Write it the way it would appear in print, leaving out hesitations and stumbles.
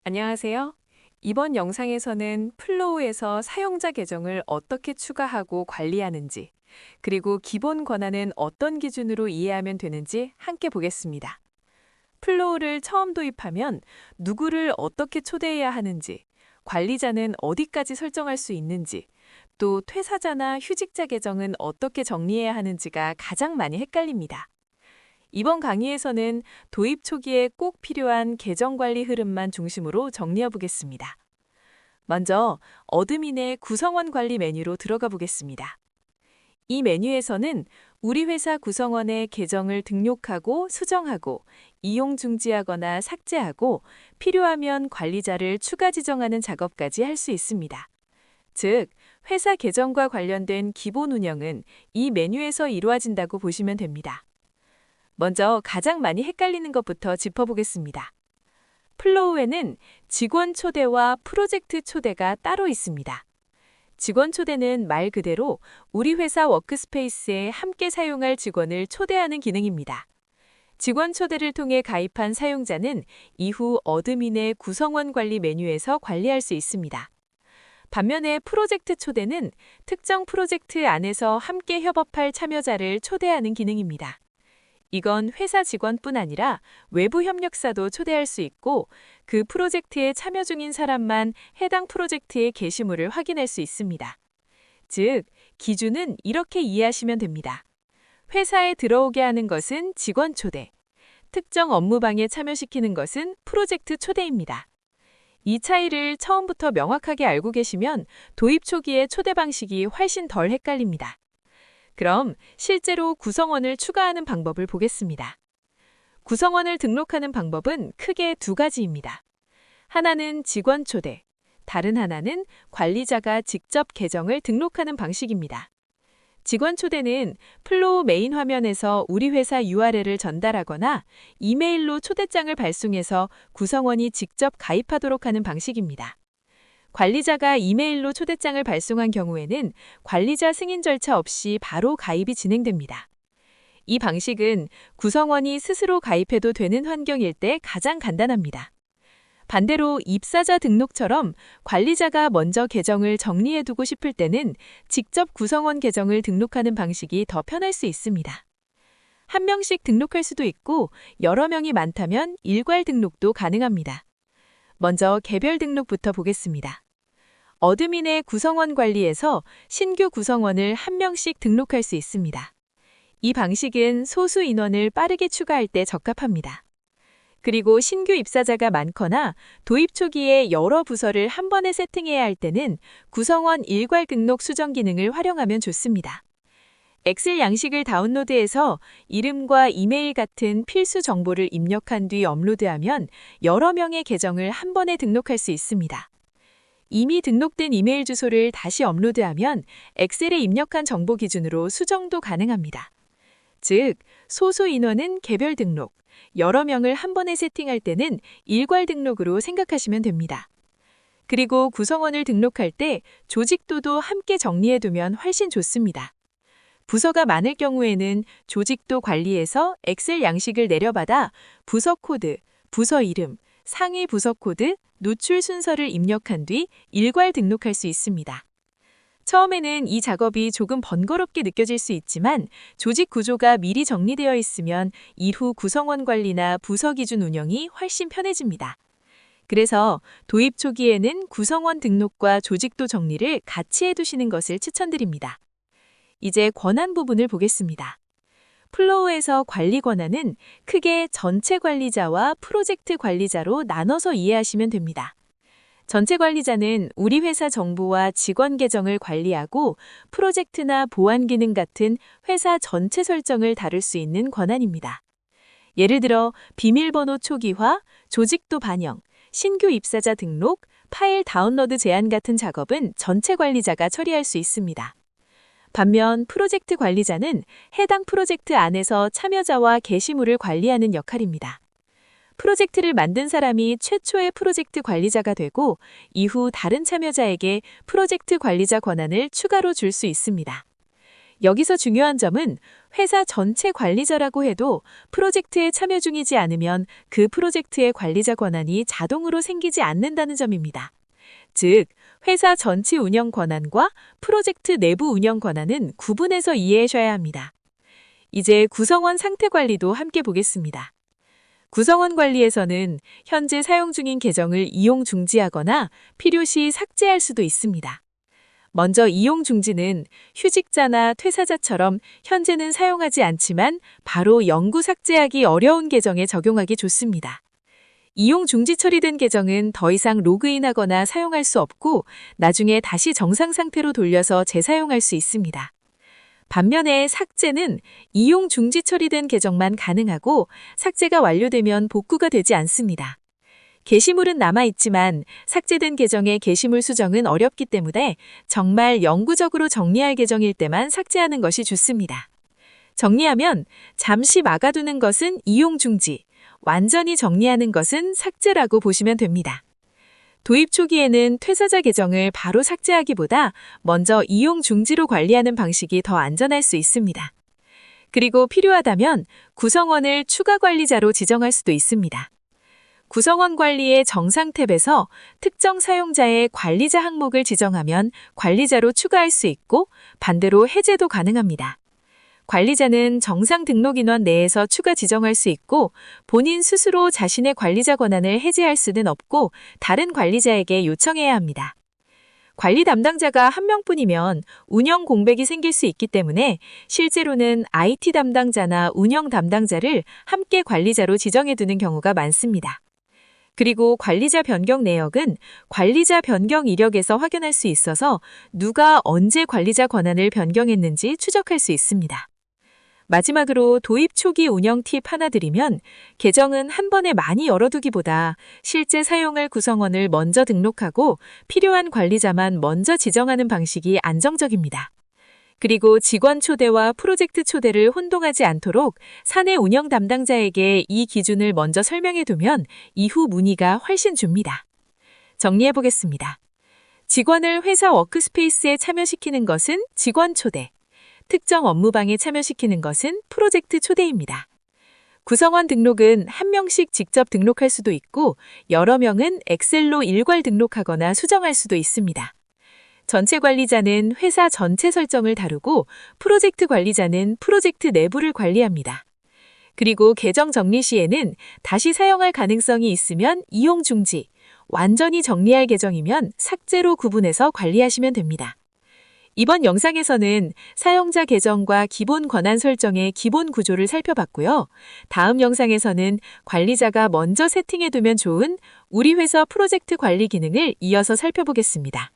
안녕하세요. 이번 영상에서는 플로우에서 사용자 계정을 어떻게 추가하고 관리하는지, 그리고 기본 권한은 어떤 기준으로 이해하면 되는지 함께 보겠습니다. 플로우를 처음 도입하면 누구를 어떻게 초대해야 하는지, 관리자는 어디까지 설정할 수 있는지, 또 퇴사자나 휴직자 계정은 어떻게 정리해야 하는지가 가장 많이 헷갈립니다. 이번 강의에서는 도입 초기에 꼭 필요한 계정 관리 흐름만 중심으로 정리해 보겠습니다. 먼저 어드민의 구성원 관리 메뉴로 들어가 보겠습니다. 이 메뉴에서는 우리 회사 구성원의 계정을 등록하고 수정하고 이용 중지하거나 삭제하고 필요하면 관리자를 추가 지정하는 작업까지 할 수 있습니다. 즉, 회사 계정과 관련된 기본 운영은 이 메뉴에서 이루어진다고 보시면 됩니다. 먼저 가장 많이 헷갈리는 것부터 짚어보겠습니다. 플로우에는 직원 초대와 프로젝트 초대가 따로 있습니다. 직원 초대는 말 그대로 우리 회사 워크스페이스에 함께 사용할 직원을 초대하는 기능입니다. 직원 초대를 통해 가입한 사용자는 이후 어드민의 구성원 관리 메뉴에서 관리할 수 있습니다. 반면에 프로젝트 초대는 특정 프로젝트 안에서 함께 협업할 참여자를 초대하는 기능입니다. 이건 회사 직원뿐 아니라 외부 협력사도 초대할 수 있고 그 프로젝트에 참여 중인 사람만 해당 프로젝트의 게시물을 확인할 수 있습니다. 즉, 기준은 이렇게 이해하시면 됩니다. 회사에 들어오게 하는 것은 직원 초대, 특정 업무방에 참여시키는 것은 프로젝트 초대입니다. 이 차이를 처음부터 명확하게 알고 계시면 도입 초기의 초대 방식이 훨씬 덜 헷갈립니다. 그럼 실제로 구성원을 추가하는 방법을 보겠습니다. 구성원을 등록하는 방법은 크게 두 가지입니다. 하나는 직원 초대, 다른 하나는 관리자가 직접 계정을 등록하는 방식입니다. 직원 초대는 플로우 메인 화면에서 우리 회사 URL을 전달하거나 이메일로 초대장을 발송해서 구성원이 직접 가입하도록 하는 방식입니다. 관리자가 이메일로 초대장을 발송한 경우에는 관리자 승인 절차 없이 바로 가입이 진행됩니다. 이 방식은 구성원이 스스로 가입해도 되는 환경일 때 가장 간단합니다. 반대로 입사자 등록처럼 관리자가 먼저 계정을 정리해두고 싶을 때는 직접 구성원 계정을 등록하는 방식이 더 편할 수 있습니다. 한 명씩 등록할 수도 있고 여러 명이 많다면 일괄 등록도 가능합니다. 먼저 개별 등록부터 보겠습니다. 어드민의 구성원 관리에서 신규 구성원을 한 명씩 등록할 수 있습니다. 이 방식은 소수 인원을 빠르게 추가할 때 적합합니다. 그리고 신규 입사자가 많거나 도입 초기에 여러 부서를 한 번에 세팅해야 할 때는 구성원 일괄 등록 수정 기능을 활용하면 좋습니다. 엑셀 양식을 다운로드해서 이름과 이메일 같은 필수 정보를 입력한 뒤 업로드하면 여러 명의 계정을 한 번에 등록할 수 있습니다. 이미 등록된 이메일 주소를 다시 업로드하면 엑셀에 입력한 정보 기준으로 수정도 가능합니다. 즉, 소수 인원은 개별 등록, 여러 명을 한 번에 세팅할 때는 일괄 등록으로 생각하시면 됩니다. 그리고 구성원을 등록할 때 조직도도 함께 정리해두면 훨씬 좋습니다. 부서가 많을 경우에는 조직도 관리에서 엑셀 양식을 내려받아 부서 코드, 부서 이름, 상위 부서 코드, 노출 순서를 입력한 뒤 일괄 등록할 수 있습니다. 처음에는 이 작업이 조금 번거롭게 느껴질 수 있지만 조직 구조가 미리 정리되어 있으면 이후 구성원 관리나 부서 기준 운영이 훨씬 편해집니다. 그래서 도입 초기에는 구성원 등록과 조직도 정리를 같이 해두시는 것을 추천드립니다. 이제 권한 부분을 보겠습니다. 플로우에서 관리 권한은 크게 전체 관리자와 프로젝트 관리자로 나눠서 이해하시면 됩니다. 전체 관리자는 우리 회사 정보와 직원 계정을 관리하고 프로젝트나 보안 기능 같은 회사 전체 설정을 다룰 수 있는 권한입니다. 예를 들어 비밀번호 초기화, 조직도 반영, 신규 입사자 등록, 파일 다운로드 제한 같은 작업은 전체 관리자가 처리할 수 있습니다. 반면 프로젝트 관리자는 해당 프로젝트 안에서 참여자와 게시물을 관리하는 역할입니다. 프로젝트를 만든 사람이 최초의 프로젝트 관리자가 되고 이후 다른 참여자에게 프로젝트 관리자 권한을 추가로 줄 수 있습니다. 여기서 중요한 점은 회사 전체 관리자라고 해도 프로젝트에 참여 중이지 않으면 그 프로젝트의 관리자 권한이 자동으로 생기지 않는다는 점입니다. 즉, 회사 전체 운영 권한과 프로젝트 내부 운영 권한은 구분해서 이해하셔야 합니다. 이제 구성원 상태 관리도 함께 보겠습니다. 구성원 관리에서는 현재 사용 중인 계정을 이용 중지하거나 필요시 삭제할 수도 있습니다. 먼저 이용 중지는 휴직자나 퇴사자처럼 현재는 사용하지 않지만 바로 영구 삭제하기 어려운 계정에 적용하기 좋습니다. 이용 중지 처리된 계정은 더 이상 로그인하거나 사용할 수 없고 나중에 다시 정상 상태로 돌려서 재사용할 수 있습니다. 반면에 삭제는 이용 중지 처리된 계정만 가능하고 삭제가 완료되면 복구가 되지 않습니다. 게시물은 남아있지만 삭제된 계정의 게시물 수정은 어렵기 때문에 정말 영구적으로 정리할 계정일 때만 삭제하는 것이 좋습니다. 정리하면 잠시 막아두는 것은 이용 중지, 완전히 정리하는 것은 삭제라고 보시면 됩니다. 도입 초기에는 퇴사자 계정을 바로 삭제하기보다 먼저 이용 중지로 관리하는 방식이 더 안전할 수 있습니다. 그리고 필요하다면 구성원을 추가 관리자로 지정할 수도 있습니다. 구성원 관리의 정상 탭에서 특정 사용자의 관리자 항목을 지정하면 관리자로 추가할 수 있고 반대로 해제도 가능합니다. 관리자는 정상 등록 인원 내에서 추가 지정할 수 있고 본인 스스로 자신의 관리자 권한을 해제할 수는 없고 다른 관리자에게 요청해야 합니다. 관리 담당자가 한 명뿐이면 운영 공백이 생길 수 있기 때문에 실제로는 IT 담당자나 운영 담당자를 함께 관리자로 지정해두는 경우가 많습니다. 그리고 관리자 변경 내역은 관리자 변경 이력에서 확인할 수 있어서 누가 언제 관리자 권한을 변경했는지 추적할 수 있습니다. 마지막으로 도입 초기 운영 팁 하나 드리면 계정은 한 번에 많이 열어두기보다 실제 사용할 구성원을 먼저 등록하고 필요한 관리자만 먼저 지정하는 방식이 안정적입니다. 그리고 직원 초대와 프로젝트 초대를 혼동하지 않도록 사내 운영 담당자에게 이 기준을 먼저 설명해두면 이후 문의가 훨씬 줍니다. 정리해보겠습니다. 직원을 회사 워크스페이스에 참여시키는 것은 직원 초대. 특정 업무방에 참여시키는 것은 프로젝트 초대입니다. 구성원 등록은 한 명씩 직접 등록할 수도 있고 여러 명은 엑셀로 일괄 등록하거나 수정할 수도 있습니다. 전체 관리자는 회사 전체 설정을 다루고 프로젝트 관리자는 프로젝트 내부를 관리합니다. 그리고 계정 정리 시에는 다시 사용할 가능성이 있으면 이용 중지, 완전히 정리할 계정이면 삭제로 구분해서 관리하시면 됩니다. 이번 영상에서는 사용자 계정과 기본 권한 설정의 기본 구조를 살펴봤고요. 다음 영상에서는 관리자가 먼저 세팅해두면 좋은 우리 회사 프로젝트 관리 기능을 이어서 살펴보겠습니다.